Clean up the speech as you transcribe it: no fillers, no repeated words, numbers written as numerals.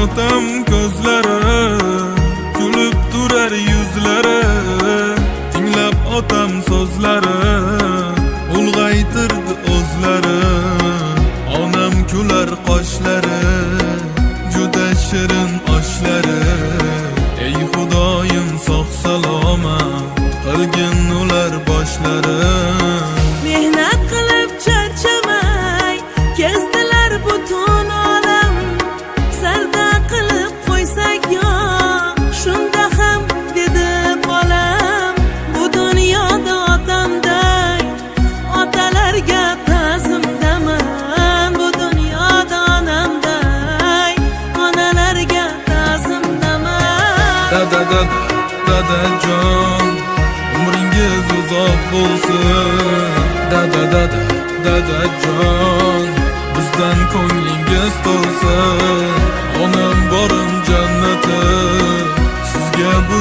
otam ko'zlari, kulib turar yuzlari, tinglab otam so'zlari, ulg'aytirdi o'zlari. Onam kular qoshlari, juda shirin oshlari. Ey Xudoyim sog' salomat qilgin ular boshlari. Mehnat qilib charchamay kezdilar butun olam. Sarda qilib qo'ysak yo shunda ham dedi bolam. Bu dunyoda otamday otalarga ta'zimdaman. Bu dunyoda onamday onalarga ta'zimdaman. Dadajon, umringiz uzoq bo'lsin. Dadajon, bizdan ko'nglingiz to'lsin. Onam borim jannati, sizga bu